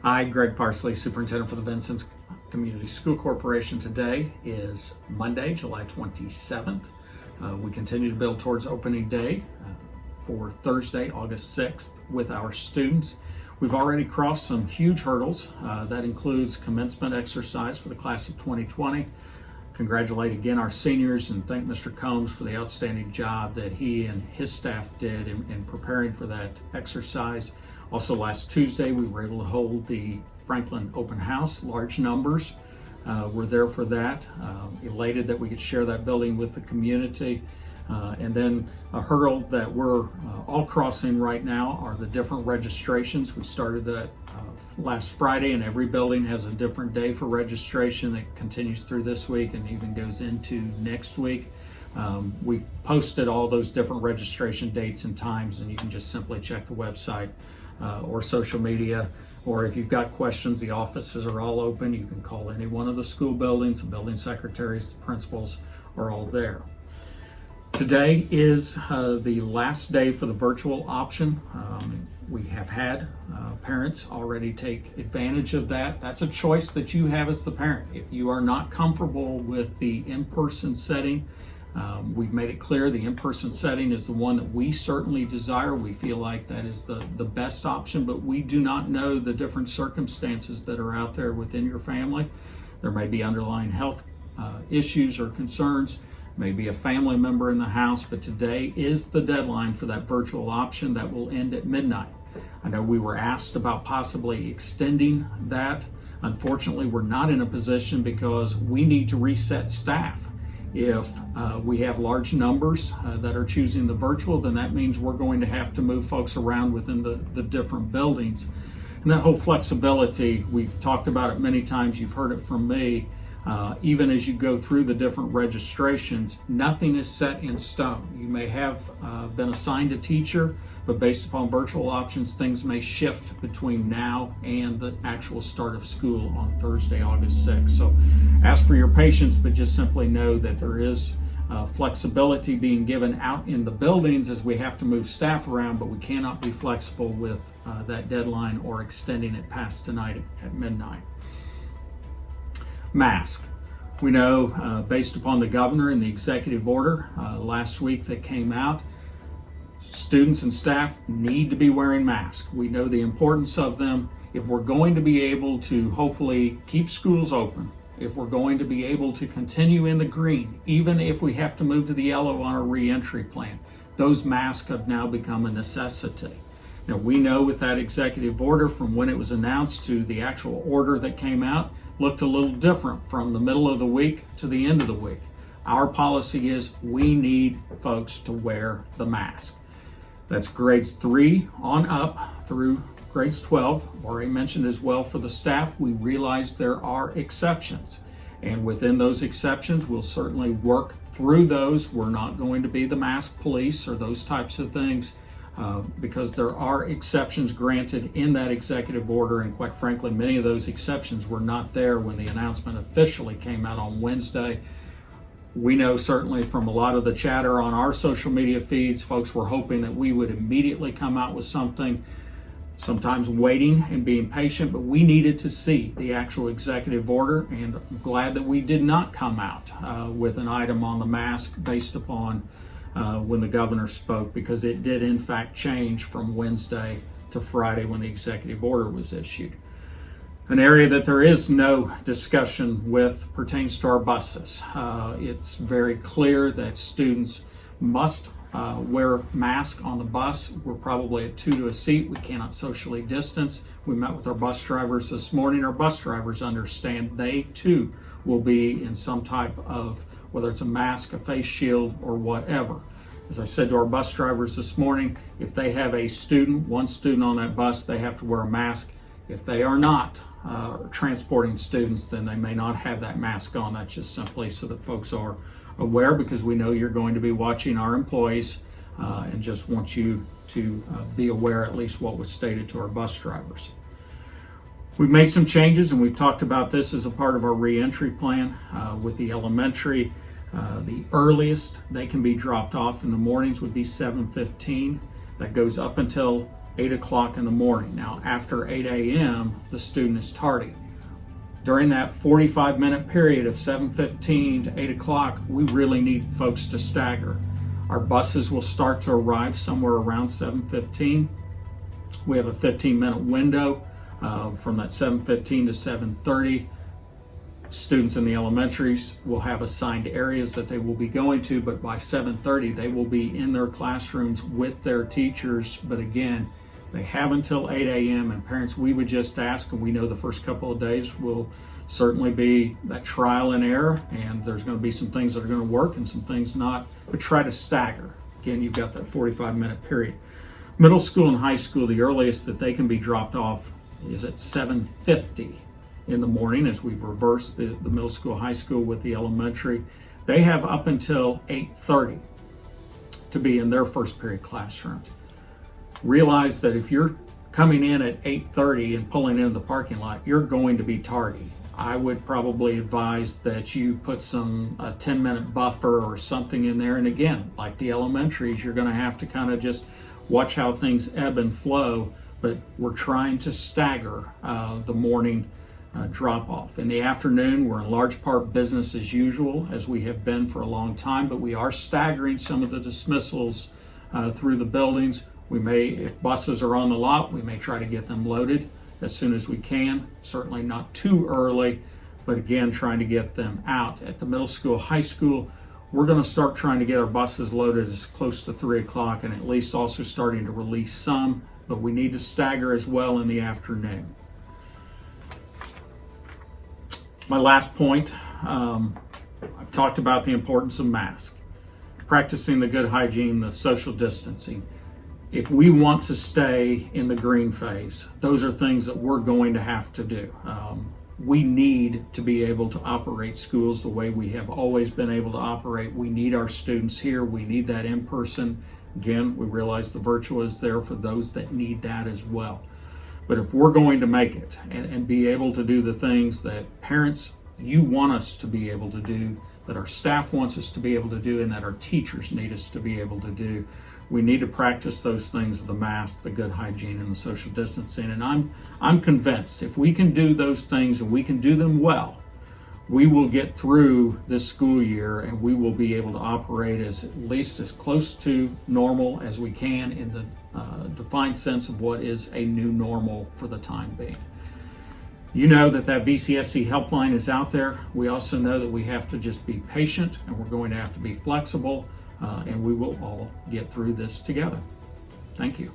Hi, Greg Parsley, Superintendent for the Vincennes Community School Corporation. Today is Monday, July 27th. We continue to build towards opening day for Thursday, August 6th with our students. We've already crossed some huge hurdles. That includes commencement exercise for the class of 2020. Congratulate again our seniors and thank Mr. Combs for the outstanding job that he and his staff did in preparing for that exercise. Also last Tuesday, we were able to hold the Franklin open house. Large numbers were there for that. Elated that we could share that building with the community. And then a hurdle that we're all crossing right now are the different registrations. We started that last Friday, and every building has a different day for registration that continues through this week and even goes into next week. We've posted all those different registration dates and times, and you can just simply check the website or social media. Or if you've got questions, the offices are all open. You can call any one of the school buildings. The building secretaries, the principals are all there. Today is the last day for the virtual option. We have had parents already take advantage of that. That's a choice that you have as the parent. If you are not comfortable with the in-person setting, we've made it clear the in-person setting is the one that we certainly desire. We feel like that is the best option, but we do not know the different circumstances that are out there within your family. There may be underlying health issues or concerns, maybe a family member in the house, but today is the deadline for that virtual option that will end at midnight. I know we were asked about possibly extending that. Unfortunately, we're not in a position because we need to reset staff. If we have large numbers that are choosing the virtual, then that means we're going to have to move folks around within the different buildings. And that whole flexibility, we've talked about it many times, you've heard it from me. Even as you go through the different registrations, nothing is set in stone. You may have been assigned a teacher, but based upon virtual options, things may shift between now and the actual start of school on Thursday, August 6th. So ask for your patience, but just simply know that there is flexibility being given out in the buildings as we have to move staff around, but we cannot be flexible with that deadline or extending it past tonight at midnight. Mask. We know based upon the governor and the executive order last week that came out, students and staff need to be wearing masks. We know the importance of them. If we're going to be able to hopefully keep schools open, if we're going to be able to continue in the green, even if we have to move to the yellow on our reentry plan, those masks have now become a necessity. Now we know with that executive order from when it was announced to the actual order that came out, looked a little different from the middle of the week to the end of the week. Our policy is we need folks to wear the mask. That's grades 3 on up through grades 12. Already mentioned as well for the staff, we realize there are exceptions. And within those exceptions, we'll certainly work through those. We're not going to be the mask police or those types of things. Because there are exceptions granted in that executive order, and quite frankly, many of those exceptions were not there when the announcement officially came out on Wednesday. We know certainly from a lot of the chatter on our social media feeds, folks were hoping that we would immediately come out with something, sometimes waiting and being patient, but we needed to see the actual executive order, and I'm glad that we did not come out with an item on the mask based upon when the governor spoke, because it did in fact change from Wednesday to Friday when the executive order was issued. An area that there is no discussion with pertains to our buses. It's very clear that students must wear a mask on the bus. We're probably at 2 to a seat. We cannot socially distance. We met with our bus drivers this morning. Our bus drivers understand they too will be in some type of, whether it's a mask, a face shield, or whatever. As I said to our bus drivers this morning, if they have a student, one student on that bus, they have to wear a mask. If they are not transporting students, then they may not have that mask on. That's just simply so that folks are aware, because we know you're going to be watching our employees and just want you to be aware at least what was stated to our bus drivers. We've made some changes, and we've talked about this as a part of our reentry plan with the elementary. The earliest they can be dropped off in the mornings would be 7:15. That goes up until 8 o'clock in the morning. Now, after 8 a.m., the student is tardy. During that 45-minute period of 7:15 to 8 o'clock, we really need folks to stagger. Our buses will start to arrive somewhere around 7:15. We have a 15-minute window from that 7:15 to 7:30. Students in the elementaries will have assigned areas that they will be going to, but by 7:30 they will be in their classrooms with their teachers. But again, they have until 8 a.m. and parents, we would just ask, and we know the first couple of days will certainly be that trial and error, and there's going to be some things that are going to work and some things not, but try to stagger. Again, you've got that 45-minute period. Middle school and high school, the earliest that they can be dropped off is at 7:50 in the morning, as we've reversed the middle school, high school with the elementary. They have up until 8:30 to be in their first period classrooms. Realize that if you're coming in at 8:30 and pulling into the parking lot, you're going to be tardy. I would probably advise that you put a 10-minute buffer or something in there. And again, like the elementaries, you're going to have to kind of just watch how things ebb and flow, but we're trying to stagger the morning drop-off. In the afternoon, we're in large part business as usual, as we have been for a long time, but we are staggering some of the dismissals through the buildings. We may, if buses are on the lot, we may try to get them loaded as soon as we can. Certainly not too early, but again, trying to get them out. At the middle school, high school, we're going to start trying to get our buses loaded as close to 3 o'clock and at least also starting to release some, but we need to stagger as well in the afternoon. My last point, I've talked about the importance of masks, practicing the good hygiene, the social distancing. If we want to stay in the green phase, those are things that we're going to have to do. We need to be able to operate schools the way we have always been able to operate. We need our students here. We need that in person. Again, we realize the virtual is there for those that need that as well. But if we're going to make it and be able to do the things that parents, you want us to be able to do, that our staff wants us to be able to do, and that our teachers need us to be able to do, we need to practice those things of the mask, the good hygiene, and the social distancing. And I'm convinced if we can do those things and we can do them well, we will get through this school year and we will be able to operate as at least as close to normal as we can in the defined sense of what is a new normal for the time being. You know that VCSC helpline is out there. We also know that we have to just be patient and we're going to have to be flexible. And we will all get through this together. Thank you.